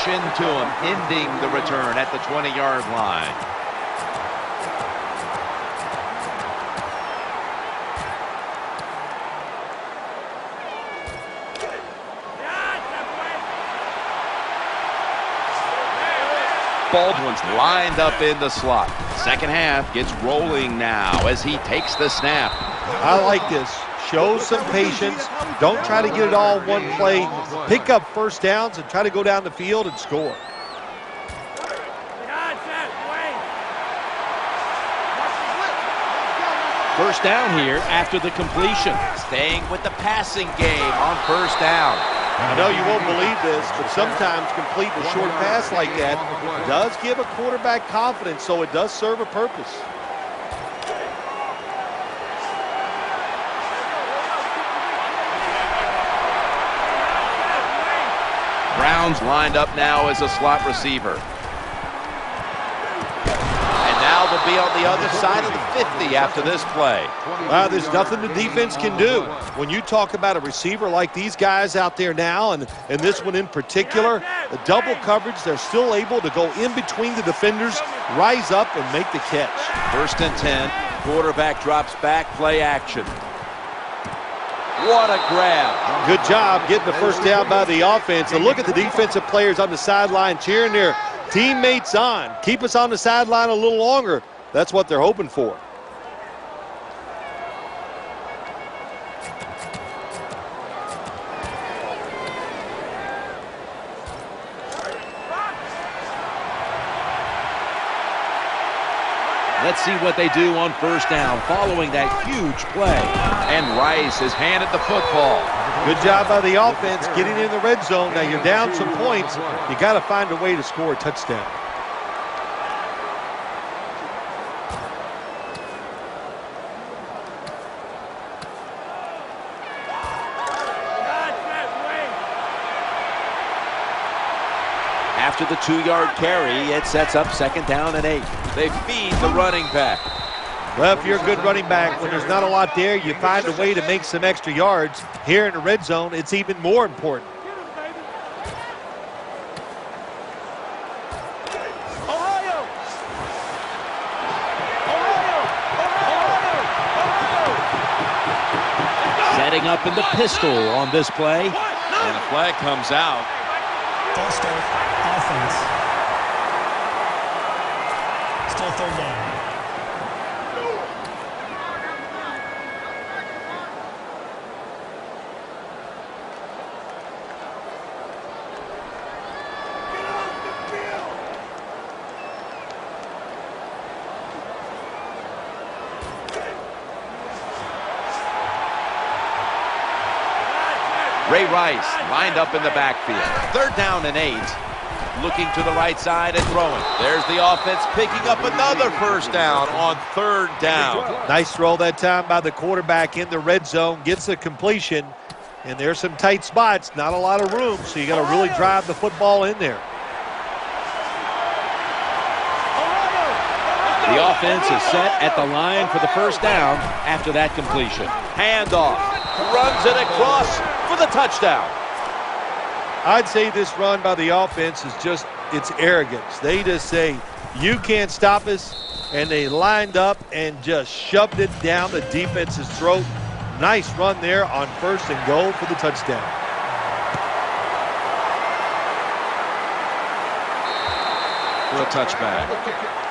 crash into him, ending the return at the 20-yard line. Baldwin's lined up in the slot. Second half gets rolling now as he takes the snap. I like this. Show some patience. Don't try to get it all in one play. Pick up first downs and try to go down the field and score. First down here after the completion. Staying with the passing game on first down. I know you won't believe this, but sometimes completing a short pass like that does give a quarterback confidence, so it does serve a purpose. Brown's lined up now as a slot receiver. And now they'll be on the other side of the 50 after this play. Well, there's nothing the defense can do. When you talk about a receiver like these guys out there now, and this one in particular, the double coverage, they're still able to go in between the defenders, rise up, and make the catch. First and 10, quarterback drops back, play action. What a grab. Good job getting the first down by the offense. And look at the defensive players on the sideline cheering their teammates on. Keep us on the sideline a little longer. That's what they're hoping for. Let's see what they do on first down following that huge play. And Rice is handed the football. Good job by the offense getting in the red zone. Now you're down some points. You got to find a way to score a touchdown. After the 2-yard carry, it sets up second down and 8. They feed the running back. Well, if you're a good running back, when there's not a lot there, you find a way to make some extra yards. Here in the red zone, it's even more important. Setting up in the pistol on this play. And the flag comes out. False start, offense. Still third down. Ray Rice lined up in the backfield. Third down and 8. Looking to the right side and throwing. There's the offense picking up another first down on third down. Nice throw that time by the quarterback in the red zone. Gets the completion. And there's some tight spots. Not a lot of room, so you got to really drive the football in there. The offense is set at the line for the first down after that completion. Handoff. Runs it across for the touchdown. I'd say this run by the offense is just, it's arrogance. They just say, you can't stop us, and they lined up and just shoved it down the defense's throat. Nice run there on first and goal for the touchdown. For a touchback.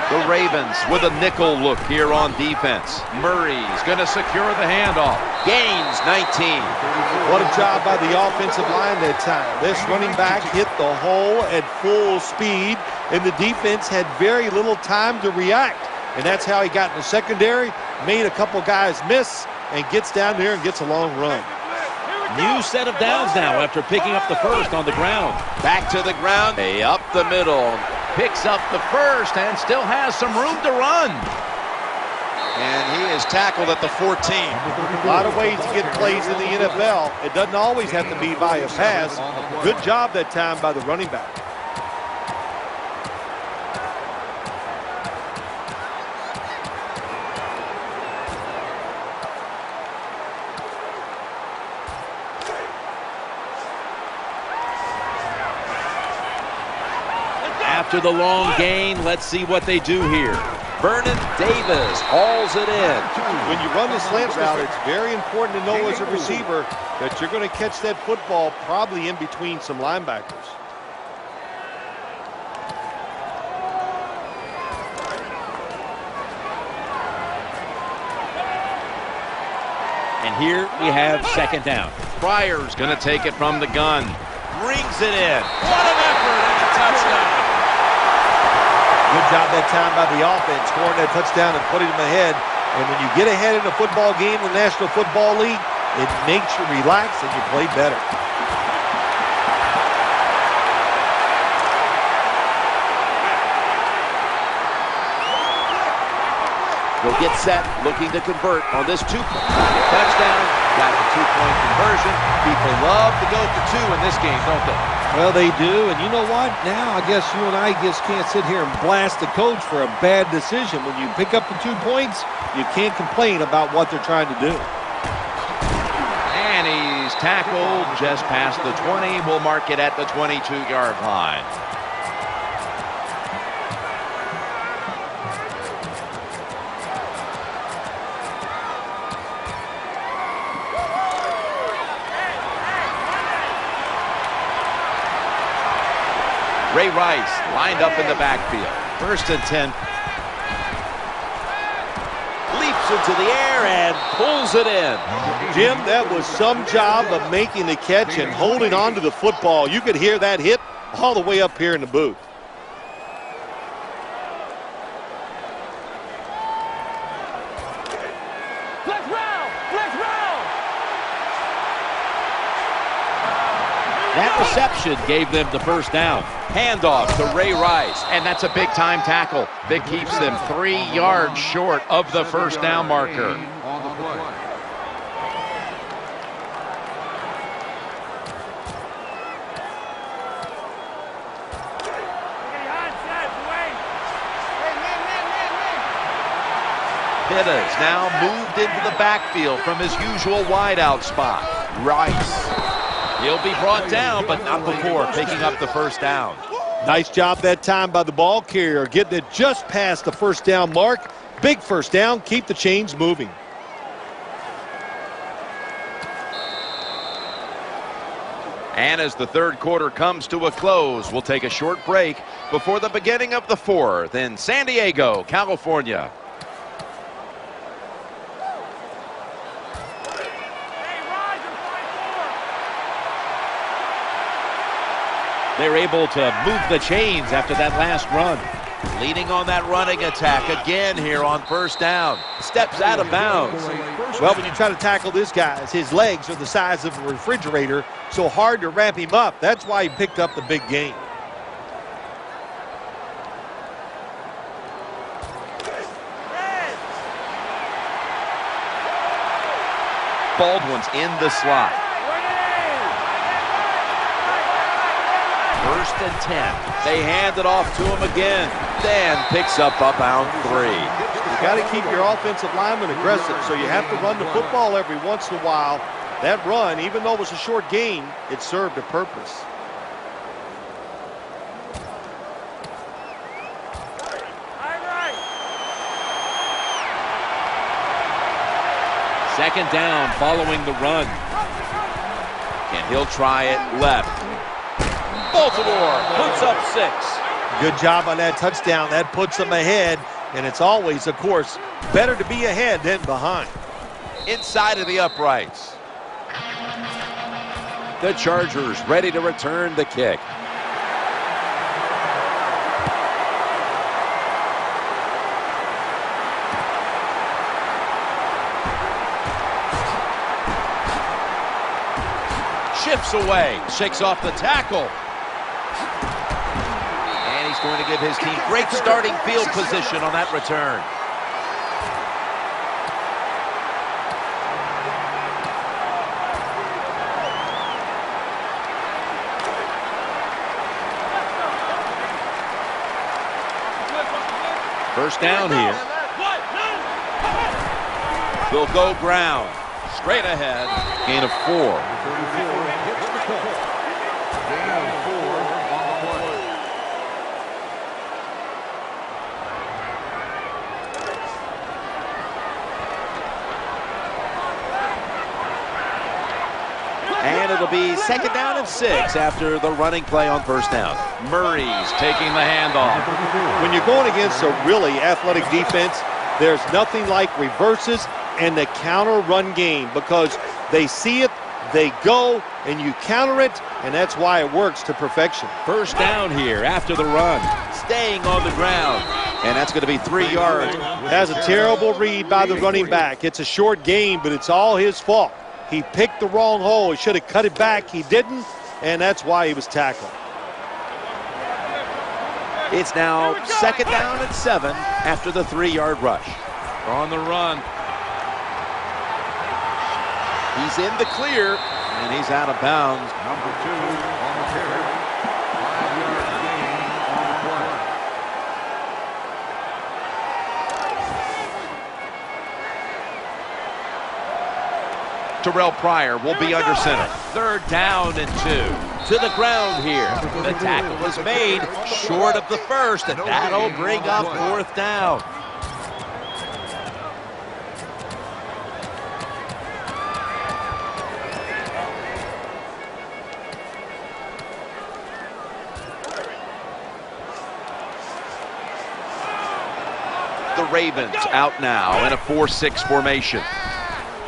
The Ravens with a nickel look here on defense. Murray's going to secure the handoff. Gains 19. What a job by the offensive line that time. This running back hit the hole at full speed, and the defense had very little time to react. And that's how he got in the secondary, made a couple guys miss, and gets down there and gets a long run. New set of downs now after picking up the first on the ground. Back to the ground. Up the middle. Picks up the first and still has some room to run. And he is tackled at the 14. A lot of ways to get plays in the NFL. It doesn't always have to be by a pass. Good job that time by the running back. After the long gain, let's see what they do here. Vernon Davis hauls it in. When you run the slant route, it's very important to know as a receiver that you're going to catch that football probably in between some linebackers. And here we have second down. Pryor's going to take it from the gun. Brings it in. What an effort and a touchdown. Good job that time by the offense, scoring that touchdown and putting them ahead. And when you get ahead in a football game in the National Football League, it makes you relax and you play better. Will get set, looking to convert on this touchdown. Got the 2-point conversion. People love to go for 2 in this game, don't they? Well, they do, and you know what? Now I guess you and I just can't sit here and blast the coach for a bad decision. When you pick up the 2 points, you can't complain about what they're trying to do. And he's tackled just past the 20. We'll mark it at the 22-yard line. Ray Rice lined up in the backfield. 1st and 10. Leaps into the air and pulls it in. Jim, that was some job of making the catch and holding on to the football. You could hear that hit all the way up here in the booth. That reception gave them the first down. Handoff to Ray Rice, and that's a big-time tackle that keeps them 3 yards short of the first down marker. Pittas now moved into the backfield from his usual wideout spot. Rice. He'll be brought down, but not before picking up the first down. Nice job that time by the ball carrier, getting it just past the first down mark. Big first down, keep the chains moving. And as the third quarter comes to a close, we'll take a short break before the beginning of the fourth in San Diego, California. They're able to move the chains after that last run. Leading on that running attack again here on first down. Steps out of bounds. Well, when you try to tackle this guy, his legs are the size of a refrigerator, so hard to wrap him up. That's why he picked up the big gain. Baldwin's in the slot. 1st and 10. They hand it off to him again. Dan picks up about 3. You got to keep your offensive lineman aggressive, so you have to run the football every once in a while. That run, even though it was a short gain, it served a purpose. Second down following the run. And he'll try it left. Baltimore puts up 6. Good job on that touchdown. That puts them ahead, and it's always, of course, better to be ahead than behind. Inside of the uprights. The Chargers ready to return the kick. Shifts away, shakes off the tackle. And he's going to give his team great starting field position on that return. First down here. They'll go ground. Straight ahead. Gain of 4. And it'll be second down and 6 after the running play on first down. Murray's taking the handoff. When you're going against a really athletic defense, there's nothing like reverses and the counter run game, because they see it, they go, and you counter it, and that's why it works to perfection. First down here after the run. Staying on the ground. And that's going to be 3 yards. That's a terrible read by the running back. It's a short game, but it's all his fault. He picked the wrong hole. He should have cut it back. He didn't, and that's why he was tackled. It's now second down and 7 after the 3-yard rush. On the run. He's in the clear, and he's out of bounds. Number 2 on the carry. 5-yard gain on the play. Terrell Pryor will be under center. Third down and 2. To the ground here. The tackle was made short of the first, and that'll bring up fourth down. The Ravens out now in a 4-6 formation.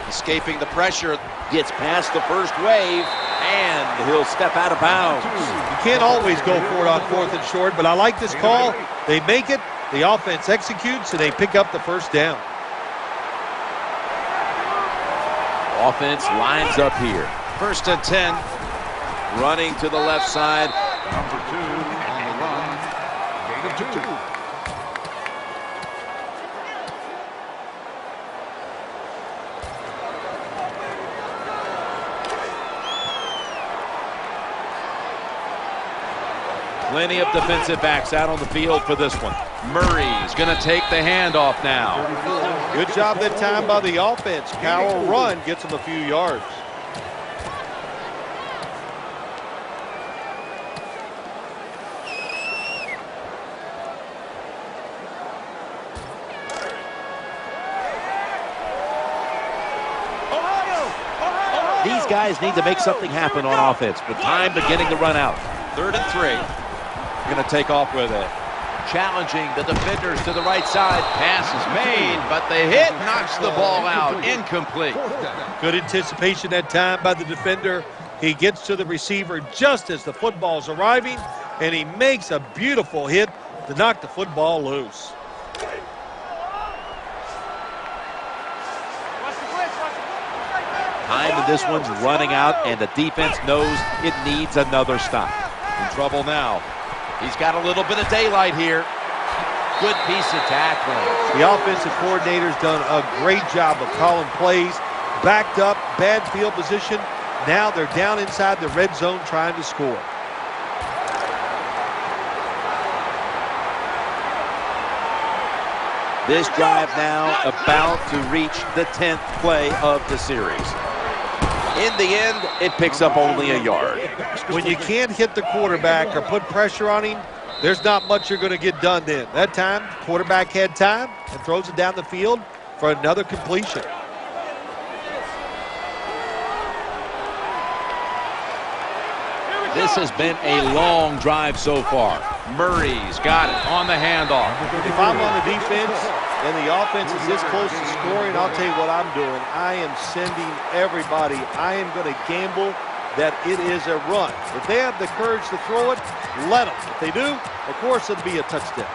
Escaping the pressure, gets past the first wave, and he'll step out of bounds. You can't always go for it on 4th and short, but I like this call. They make it, the offense executes, and they pick up the first down. Offense lines up here. First and 10. Running to the left side. Number 2 on the run. Gain of 2. Plenty of defensive backs out on the field for this one. Murray's going to take the handoff now. Good job that time by the offense. Power run gets them a few yards. These guys need to make something happen on offense, but time beginning to run out. 3rd and 3. Going to take off with it. Challenging the defenders to the right side. Pass is made, but the hit knocks the ball out. Incomplete. Good anticipation that time by the defender. He gets to the receiver just as the football's arriving, and he makes a beautiful hit to knock the football loose. Time in this one's running out, and the defense knows it needs another stop. In trouble now. He's got a little bit of daylight here. Good piece of tackling. The offensive coordinator's done a great job of calling plays. Backed up, bad field position. Now they're down inside the red zone trying to score. This drive now about to reach the 10th play of the series. In the end, it picks up only a yard. When you can't hit the quarterback or put pressure on him, there's not much you're going to get done then. That time, quarterback had time and throws it down the field for another completion. This has been a long drive so far. Murray's got it on the handoff. If I'm on the defense and the offense is this close to scoring, I'll tell you what I'm doing. I am sending everybody. I am going to gamble that it is a run. If they have the courage to throw it, let them. If they do, of course it'll be a touchdown.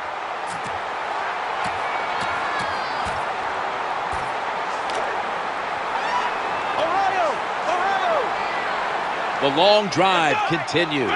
The long drive continues.